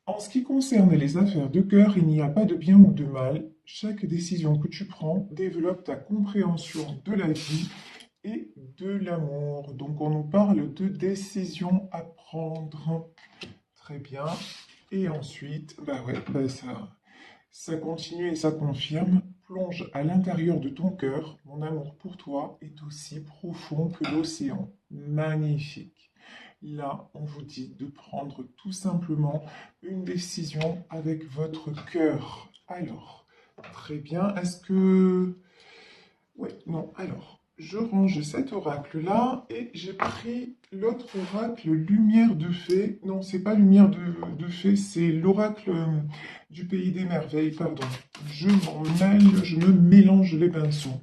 En ce qui concerne les affaires de cœur, il n'y a pas de bien ou de mal. Chaque décision que tu prends développe ta compréhension de la vie et de l'amour. Donc on nous parle de décisions à prendre. Très bien. Et ensuite, bah ouais, ça continue et ça confirme. Plonge à l'intérieur de ton cœur. Mon amour pour toi est aussi profond que l'océan. Magnifique. Là, on vous dit de prendre tout simplement une décision avec votre cœur. Alors, très bien. Est-ce que... Oui, non. Alors, je range cet oracle-là et j'ai pris l'autre oracle, Lumière de Fée. Non, c'est pas Lumière de Fée, c'est l'oracle du Pays des Merveilles, pardon. Je me mélange les pinceaux.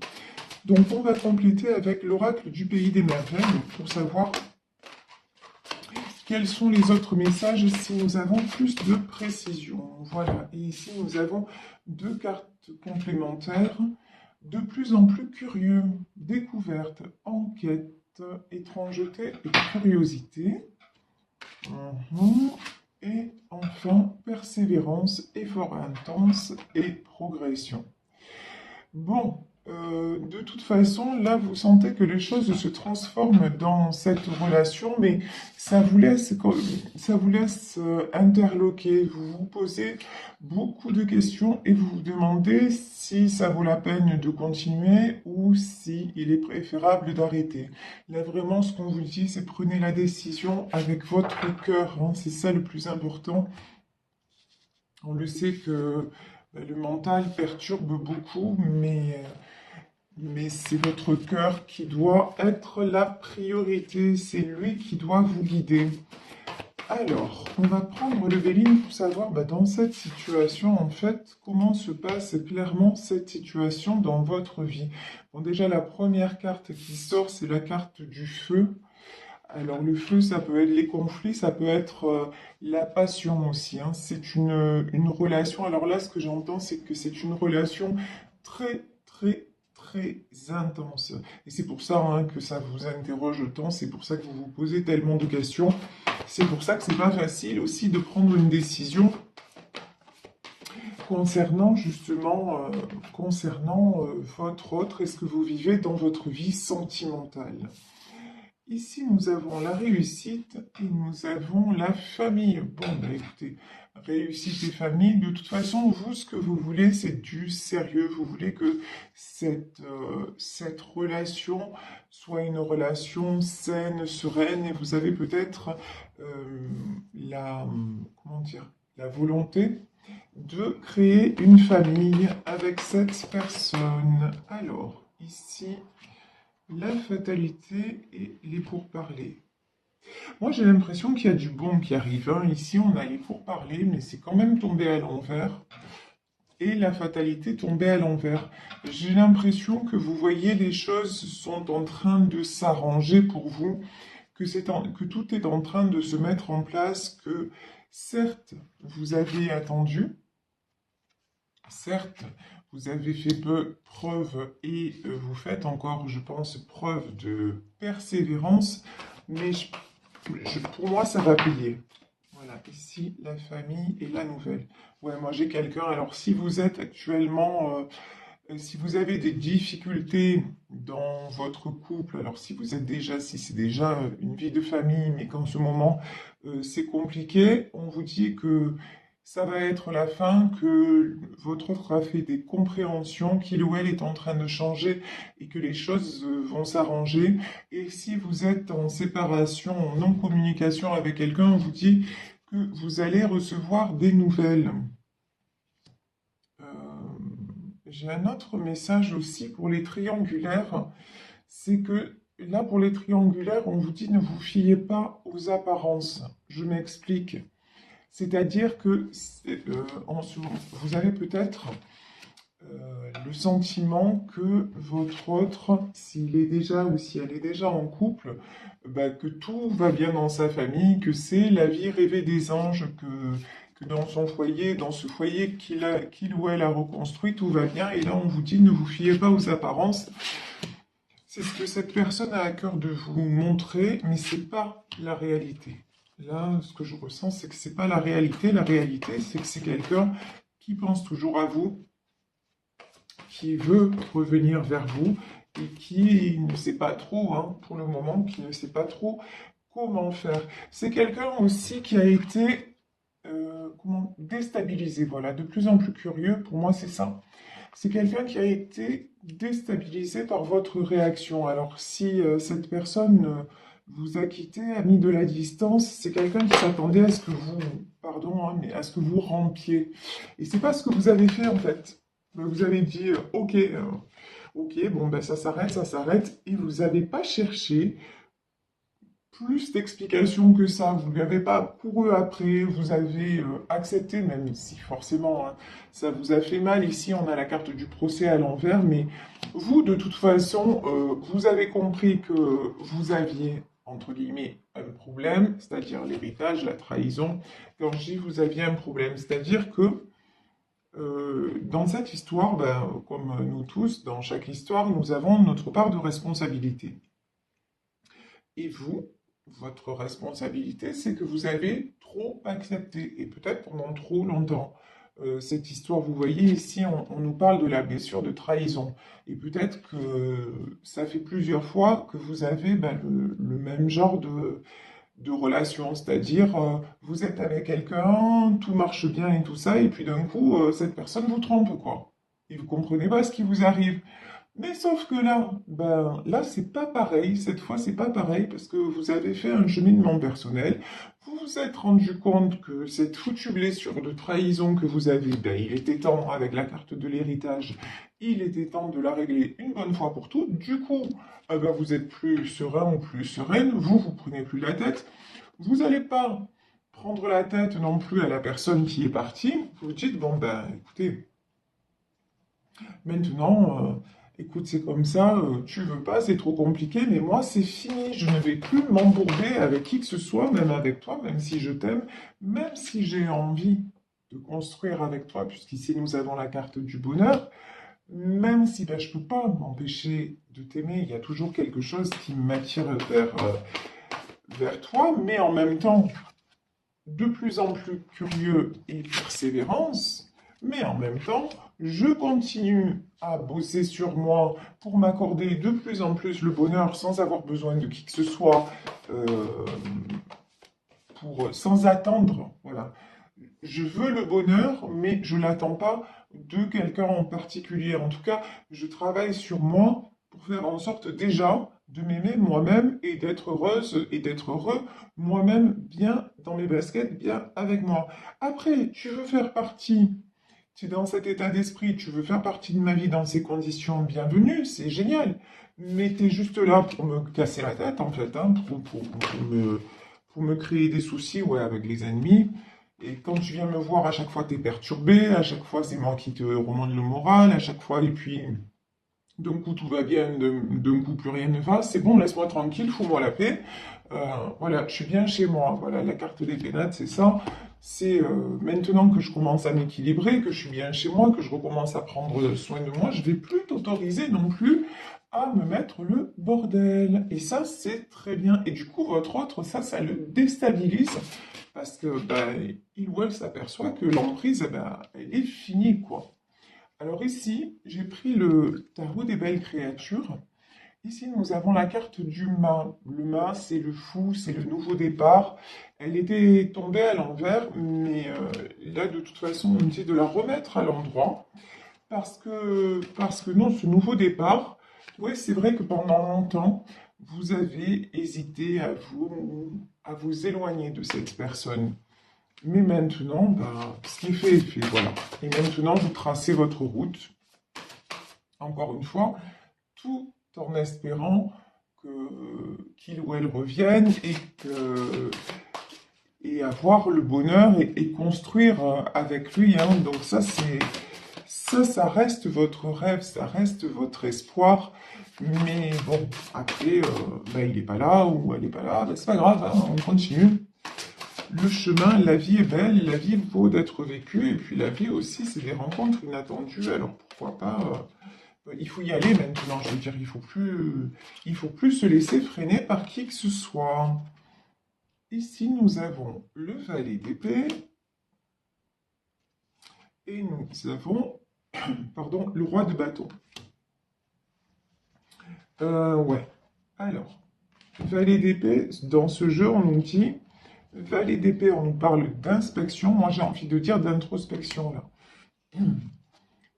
Donc, on va compléter avec l'oracle du Pays des Merveilles pour savoir quels sont les autres messages si nous avons plus de précision. Voilà, et ici nous avons deux cartes complémentaires. De plus en plus curieux, découverte, enquête, étrangeté et curiosité. Mhm. Et enfin, persévérance, effort intense et progression. Bon, de toute façon, là, vous sentez que les choses se transforment dans cette relation, mais ça vous laisse interloquer. Vous vous posez beaucoup de questions et vous vous demandez si ça vaut la peine de continuer ou si il est préférable d'arrêter. Là, vraiment, ce qu'on vous dit, c'est prenez la décision avec votre cœur, hein. C'est ça le plus important. On le sait que le mental perturbe beaucoup, mais c'est votre cœur qui doit être la priorité. C'est lui qui doit vous guider. Alors, on va prendre le Véline pour savoir dans cette situation, en fait, comment se passe clairement cette situation dans votre vie. Bon, déjà, la première carte qui sort, c'est la carte du feu. Alors le feu, ça peut être les conflits, ça peut être la passion aussi, hein. C'est une relation. Alors là, ce que j'entends, c'est que c'est une relation très, très, très intense. Et c'est pour ça que ça vous interroge autant, c'est pour ça que vous vous posez tellement de questions. C'est pour ça que c'est pas facile aussi de prendre une décision concernant justement, votre autre et ce que vous vivez dans votre vie sentimentale. Ici, nous avons la réussite et nous avons la famille. Bon, écoutez, réussite et famille, de toute façon, vous, ce que vous voulez, c'est du sérieux. Vous voulez que cette relation soit une relation saine, sereine, et vous avez peut-être comment dire, la volonté de créer une famille avec cette personne. Alors, ici, la fatalité et les pourparlers. Moi, j'ai l'impression qu'il y a du bon qui arrive, hein. Ici, on a les pourparlers, mais c'est quand même tombé à l'envers. Et la fatalité tombée à l'envers. J'ai l'impression que vous voyez les choses sont en train de s'arranger pour vous, que tout est en train de se mettre en place, que certes, vous avez attendu, certes, vous avez fait peu preuve et vous faites encore, je pense, preuve de persévérance, mais pour moi, ça va payer. Voilà, ici, la famille et la nouvelle. Ouais, moi j'ai quelqu'un. Alors, si vous êtes actuellement, si vous avez des difficultés dans votre couple, alors si c'est déjà une vie de famille, mais qu'en ce moment c'est compliqué, on vous dit que ça va être la fin, que votre autre a fait des compréhensions, qu'il ou elle est en train de changer et que les choses vont s'arranger. Et si vous êtes en séparation, en non-communication avec quelqu'un, on vous dit que vous allez recevoir des nouvelles. Euh, j'ai un autre message aussi pour les triangulaires, c'est que là, pour les triangulaires, on vous dit ne vous fiez pas aux apparences. Je m'explique. C'est-à-dire que vous avez peut-être le sentiment que votre autre, s'il est déjà ou si elle est déjà en couple, que tout va bien dans sa famille, que c'est la vie rêvée des anges, que dans son foyer, dans ce foyer qu'il ou elle a reconstruit, tout va bien. Et là, on vous dit, ne vous fiez pas aux apparences. C'est ce que cette personne a à cœur de vous montrer, mais c'est pas la réalité. Là, ce que je ressens, c'est que c'est pas la réalité. La réalité, c'est que c'est quelqu'un qui pense toujours à vous, qui veut revenir vers vous et qui ne sait pas trop, hein, pour le moment, qui ne sait pas trop comment faire. C'est quelqu'un aussi qui a été comment, déstabilisé, voilà, de plus en plus curieux, pour moi c'est ça. C'est quelqu'un qui a été déstabilisé par votre réaction. Alors si cette personne vous a quitté, a mis de la distance, c'est quelqu'un qui s'attendait à ce que vous, pardon, hein, mais à ce que vous rampiez. Et c'est pas ce que vous avez fait en fait. Vous avez dit, ok, ok, bon ben ça s'arrête, et vous n'avez pas cherché plus d'explications que ça. Vous ne lui avez pas couru après, vous avez accepté, même si forcément hein, ça vous a fait mal. Ici, on a la carte du procès à l'envers, mais vous, de toute façon, vous avez compris que vous aviez, entre guillemets, un problème, c'est-à-dire l'héritage, la trahison. Quand je dis vous aviez un problème, c'est-à-dire que dans cette histoire, ben, comme nous tous, dans chaque histoire, nous avons notre part de responsabilité. Et vous, votre responsabilité, c'est que vous avez trop accepté, et peut-être pendant trop longtemps. Cette histoire, vous voyez ici, on nous parle de la blessure de trahison. Et peut-être que ça fait plusieurs fois que vous avez ben, le même genre de relation, c'est-à-dire vous êtes avec quelqu'un, tout marche bien et tout ça, et puis d'un coup, cette personne vous trompe, quoi. Et vous comprenez pas ce qui vous arrive. Mais sauf que là, ben, là, c'est pas pareil. Cette fois, c'est pas pareil parce que vous avez fait un cheminement personnel. Vous vous êtes rendu compte que cette foutue blessure de trahison que vous avez, ben, il était temps, avec la carte de l'héritage, il était temps de la régler une bonne fois pour toutes. Du coup, ben, vous êtes plus serein ou plus sereine. Vous prenez plus la tête. Vous n'allez pas prendre la tête non plus à la personne qui est partie. Vous vous dites, bon, ben, écoutez, maintenant, écoute, c'est comme ça, tu veux pas, c'est trop compliqué, mais moi, c'est fini. Je ne vais plus m'embourber avec qui que ce soit, même avec toi, même si je t'aime, même si j'ai envie de construire avec toi, puisqu'ici nous avons la carte du bonheur, même si ben, je peux pas m'empêcher de t'aimer, il y a toujours quelque chose qui m'attire vers toi, mais en même temps, de plus en plus curieux et persévérance, mais en même temps, je continue à bosser sur moi pour m'accorder de plus en plus le bonheur sans avoir besoin de qui que ce soit, euh, sans attendre. Voilà. Je veux le bonheur, mais je ne l'attends pas de quelqu'un en particulier. En tout cas, je travaille sur moi pour faire en sorte déjà de m'aimer moi-même et d'être heureuse et d'être heureux moi-même bien dans mes baskets, bien avec moi. Après, tu veux faire partie, tu es dans cet état d'esprit, tu veux faire partie de ma vie dans ces conditions, bienvenue, c'est génial. Mais tu es juste là pour me casser la tête, en fait, hein, pour me créer des soucis ouais, avec les ennemis. Et quand tu viens me voir, à chaque fois, tu es perturbé, à chaque fois, c'est moi qui te remonte le moral, à chaque fois, et puis, d'un coup, tout va bien, d'un coup, plus rien ne va. C'est bon, laisse-moi tranquille, fous-moi la paix. Voilà, je suis bien chez moi. Voilà, la carte des pénates, c'est ça. C'est maintenant que je commence à m'équilibrer, que je suis bien chez moi, que je recommence à prendre soin de moi, je vais plus t'autoriser non plus à me mettre le bordel. Et ça, c'est très bien. Et du coup, votre autre, ça le déstabilise parce que il ou elle s'aperçoit que l'emprise, elle est finie, quoi. Alors ici, j'ai pris le tarot des belles créatures. Ici, nous avons la carte du mât. Le mât, c'est le fou, c'est le nouveau départ. Elle était tombée à l'envers, mais là, de toute façon, on me dit de la remettre à l'endroit. Parce que non, ce nouveau départ, oui, c'est vrai que pendant longtemps, vous avez hésité à vous éloigner de cette personne. Mais maintenant, ce qui est fait, voilà. Et maintenant, vous tracez votre route, encore une fois, tout en espérant qu'il ou elle revienne et avoir le bonheur et construire avec lui. Hein. Donc ça reste votre rêve, ça reste votre espoir. Mais bon, après, il n'est pas là ou elle n'est pas là, c'est pas grave, hein, on continue. Le chemin, la vie est belle, la vie vaut d'être vécue, et puis la vie aussi, c'est des rencontres inattendues, alors pourquoi pas, il faut y aller maintenant, je veux dire, il faut plus se laisser freiner par qui que ce soit. Ici, nous avons le valet d'épée. Et nous avons, pardon, le roi de bâton. Ouais. Alors, valet d'épée, dans ce jeu, on nous dit, valet d'épée, on nous parle d'inspection. Moi, j'ai envie de dire d'introspection, là.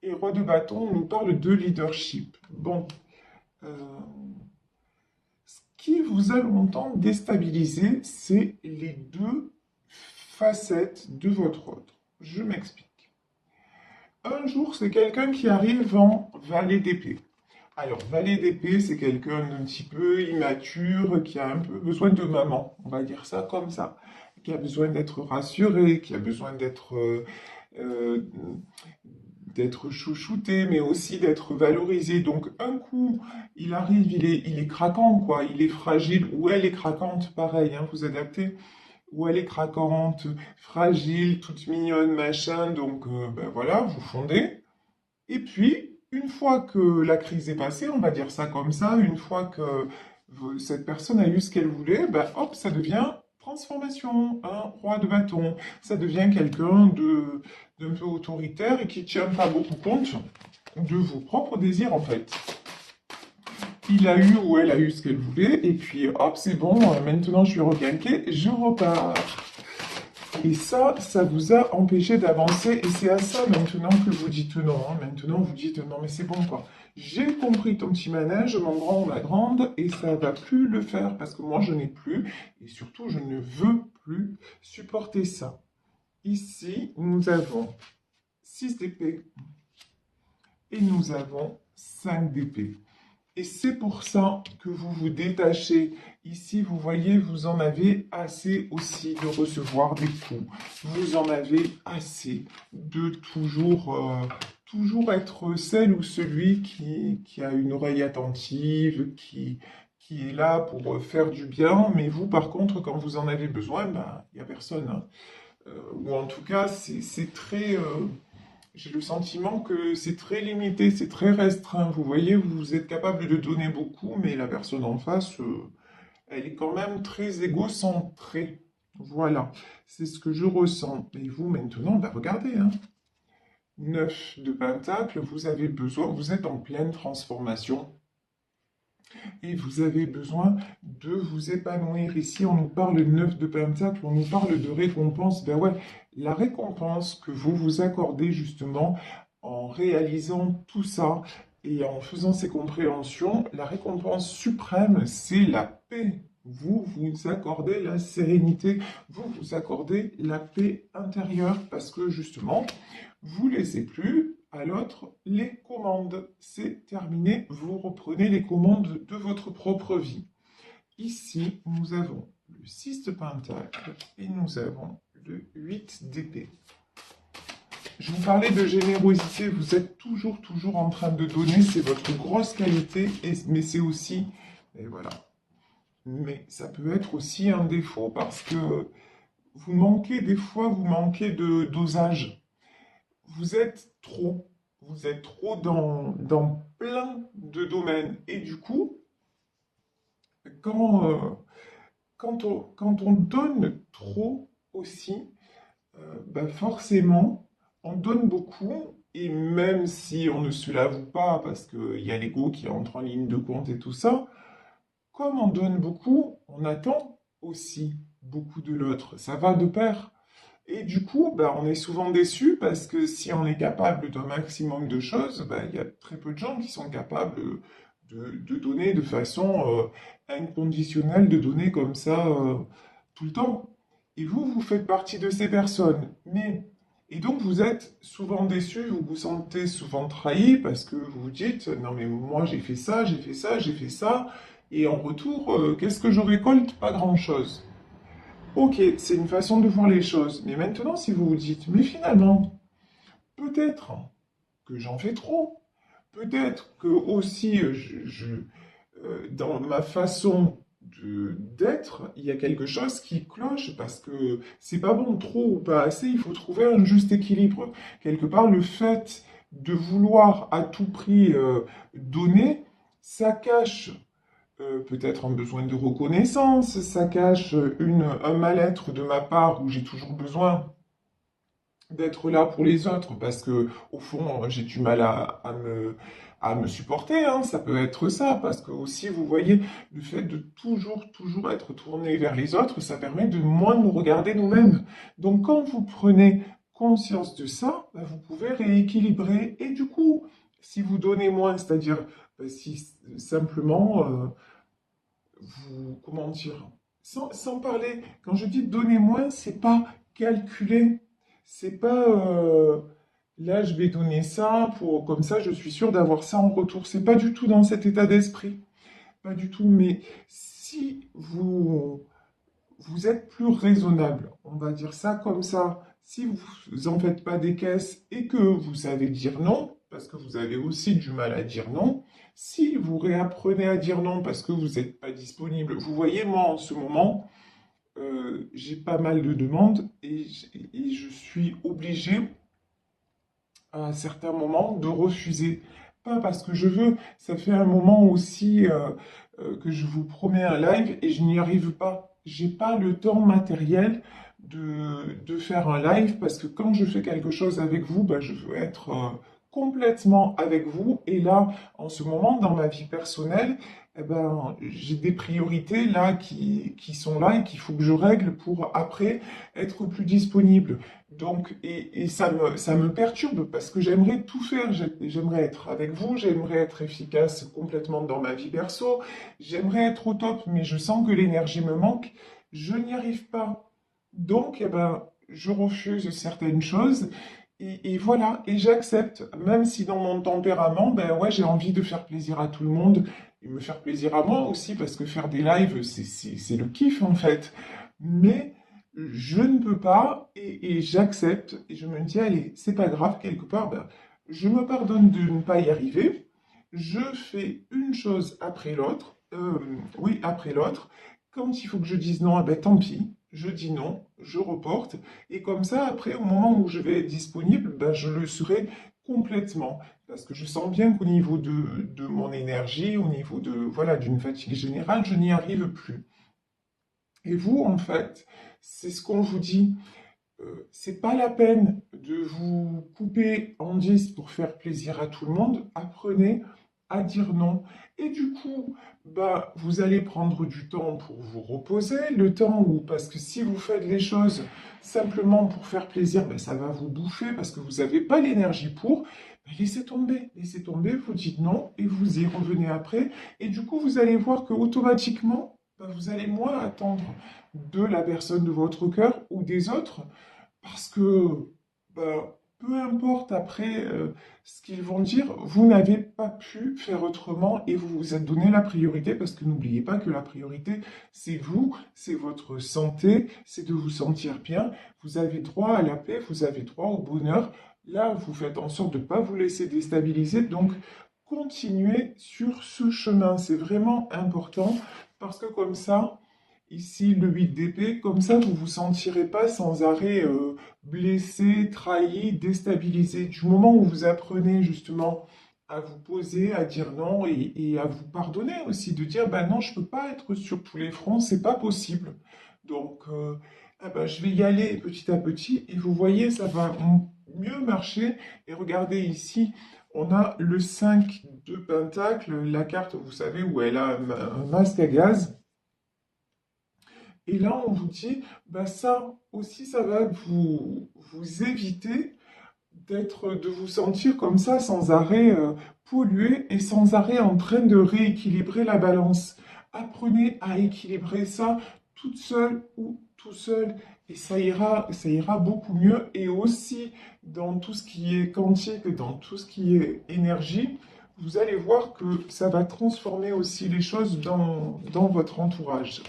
Et roi de bâton, on nous parle de leadership. Bon. Ce qui vous a longtemps déstabilisé, c'est les deux facettes de votre ordre. Je m'explique. Un jour, c'est quelqu'un qui arrive en valet d'épée. Alors, valet d'épée, c'est quelqu'un d'un petit peu immature, qui a un peu besoin de maman, on va dire ça comme ça, qui a besoin d'être rassuré, qui a besoin euh, d'être chouchouté, mais aussi d'être valorisé. Donc, un coup, il arrive, il est craquant, quoi, il est fragile, ou elle est craquante, pareil, hein, vous adaptez, ou elle est craquante, fragile, toute mignonne, machin, donc, ben voilà, vous fondez. Et puis, une fois que la crise est passée, on va dire ça comme ça, une fois que cette personne a eu ce qu'elle voulait, ben hop, ça devient transformation, un roi de bâton. Ça devient quelqu'un d'un peu autoritaire et qui ne tient pas beaucoup compte de vos propres désirs, en fait. Il a eu ou elle a eu ce qu'elle voulait, et puis hop, c'est bon, maintenant je suis requinqué, je repars. Et ça vous a empêché d'avancer. Et c'est à ça maintenant que vous dites non. Hein. Maintenant, vous dites non, mais c'est bon, quoi. J'ai compris ton petit manège, mon grand ou ma grande, et ça va plus le faire parce que moi, je n'ai plus. Et surtout, je ne veux plus supporter ça. Ici, nous avons 6 d'épée et nous avons 5 d'épée. Et c'est pour ça que vous vous détachez. Ici, vous voyez, vous en avez assez aussi de recevoir des coups. Vous en avez assez de toujours être celle ou celui qui a une oreille attentive, qui est là pour faire du bien. Mais vous, par contre, quand vous en avez besoin, ben, il n'y a personne. Hein. Ou en tout cas, c'est très... j'ai le sentiment que c'est très limité, c'est très restreint. Vous voyez, vous êtes capable de donner beaucoup, mais la personne en face, elle est quand même très égocentrée. Voilà, c'est ce que je ressens. Et vous, maintenant, bah regardez, hein. 9 de pentacle, vous avez besoin, vous êtes en pleine transformation. Et vous avez besoin de vous épanouir. Ici, on nous parle de 9 de pentacle, on nous parle de récompense. Ben ouais, la récompense que vous vous accordez justement en réalisant tout ça et en faisant ces compréhensions, la récompense suprême, c'est la paix. Vous vous accordez la sérénité, vous vous accordez la paix intérieure parce que justement, vous ne laissez plus à l'autre les commandes. C'est terminé, vous reprenez les commandes de votre propre vie. Ici, nous avons le 6 de pentacle et nous avons le 8 d'épée. Je vous parlais de générosité, vous êtes toujours en train de donner, c'est votre grosse qualité, mais c'est aussi, et voilà, mais ça peut être aussi un défaut parce que vous manquez, des fois, vous manquez de dosage. Vous êtes trop dans plein de domaines. Et du coup, quand, quand on donne trop aussi, bah forcément, on donne beaucoup. Et même si on ne se l'avoue pas, parce qu'il y a l'ego qui entre en ligne de compte et tout ça, comme on donne beaucoup, on attend aussi beaucoup de l'autre. Ça va de pair. Et du coup, bah, on est souvent déçu parce que si on est capable d'un maximum de choses, bah, il y a très peu de gens qui sont capables de donner de façon inconditionnelle, de donner comme ça tout le temps. Et vous, vous faites partie de ces personnes. Et donc, vous êtes souvent déçu, vous vous sentez souvent trahi parce que vous vous dites, non mais moi j'ai fait ça, j'ai fait ça, j'ai fait ça, et en retour, qu'est-ce que je récolte? Pas grand-chose. Ok, c'est une façon de voir les choses. Mais maintenant, si vous vous dites, mais finalement, peut-être que j'en fais trop. Peut-être que aussi, dans ma façon d'être, il y a quelque chose qui cloche parce que c'est pas bon, trop ou pas assez. Il faut trouver un juste équilibre. Quelque part, le fait de vouloir à tout prix donner, ça cache peut-être un besoin de reconnaissance, ça cache un mal-être de ma part où j'ai toujours besoin d'être là pour les autres parce que au fond j'ai du mal à me supporter, hein. Ça peut être ça parce que aussi vous voyez le fait de toujours être tourné vers les autres, ça permet de moins nous regarder nous-mêmes. Donc quand vous prenez conscience de ça, bah, vous pouvez rééquilibrer et du coup si vous donnez moins, c'est-à-dire si simplement vous comment dire sans parler, quand je dis donner moins, c'est pas calculer. C'est pas là je vais donner ça pour comme ça je suis sûr d'avoir ça en retour. C'est pas du tout dans cet état d'esprit. Pas du tout. Mais si vous êtes plus raisonnable, on va dire ça comme ça, si vous en faites pas des caisses et que vous savez dire non, parce que vous avez aussi du mal à dire non, si vous réapprenez à dire non parce que vous n'êtes pas disponible, vous voyez, moi en ce moment, j'ai pas mal de demandes et je suis obligé à certains moments de refuser. Pas parce que je veux, ça fait un moment aussi que je vous promets un live et je n'y arrive pas. J'ai pas le temps matériel de faire un live parce que quand je fais quelque chose avec vous, bah, je veux être complètement avec vous. Et là, en ce moment, dans ma vie personnelle, eh ben, j'ai des priorités là qui sont là et qu'il faut que je règle pour après être plus disponible. Donc, et ça me perturbe parce que j'aimerais tout faire. J'aimerais être avec vous, j'aimerais être efficace complètement dans ma vie perso, j'aimerais être au top, mais je sens que l'énergie me manque, je n'y arrive pas. Donc, eh ben, je refuse certaines choses et voilà, et j'accepte, même si dans mon tempérament, ben ouais, j'ai envie de faire plaisir à tout le monde et me faire plaisir à moi aussi parce que faire des lives, c'est le kiff en fait. Mais je ne peux pas et j'accepte et je me dis, allez, c'est pas grave, quelque part, ben, je me pardonne de ne pas y arriver. Je fais une chose après l'autre, oui, après l'autre. Quand il faut que je dise non, eh ben, tant pis, je dis non, je reporte. Et comme ça, après, au moment où je vais être disponible, ben, je le serai complètement. Parce que je sens bien qu'au niveau de mon énergie, au niveau de, voilà, d'une fatigue générale, je n'y arrive plus. Et vous, en fait, c'est ce qu'on vous dit. C'est pas la peine de vous couper en 10 pour faire plaisir à tout le monde. Apprenez à dire non. Et du coup, bah, vous allez prendre du temps pour vous reposer, le temps où, parce que si vous faites les choses simplement pour faire plaisir, bah, ça va vous bouffer parce que vous n'avez pas l'énergie pour. Bah, laissez tomber, vous dites non et vous y revenez après. Et du coup, vous allez voir que automatiquement, bah, vous allez moins attendre de la personne de votre cœur ou des autres parce que peu importe après ce qu'ils vont dire, vous n'avez pas pu faire autrement et vous vous êtes donné la priorité parce que n'oubliez pas que la priorité, c'est vous, c'est votre santé, c'est de vous sentir bien. Vous avez droit à la paix, vous avez droit au bonheur. Là, vous faites en sorte de ne pas vous laisser déstabiliser. Donc, continuez sur ce chemin. C'est vraiment important parce que comme ça, ici, le 8 d'épée, comme ça, vous vous sentirez pas sans arrêt blessé, trahi, déstabilisé. Du moment où vous apprenez justement à vous poser, à dire non et à vous pardonner aussi, de dire, ben non, je peux pas être sur tous les fronts, c'est pas possible. Donc, ah ben, je vais y aller petit à petit et vous voyez, ça va mieux marcher. Et regardez ici, on a le 5 de Pentacle, la carte, vous savez, où elle a un masque à gaz. Et là, on vous dit, bah ça aussi, ça va vous éviter de vous sentir comme ça, sans arrêt pollué et sans arrêt en train de rééquilibrer la balance. Apprenez à équilibrer ça toute seule ou tout seul et ça ira beaucoup mieux. Et aussi, dans tout ce qui est quantique, dans tout ce qui est énergie, vous allez voir que ça va transformer aussi les choses dans votre entourage.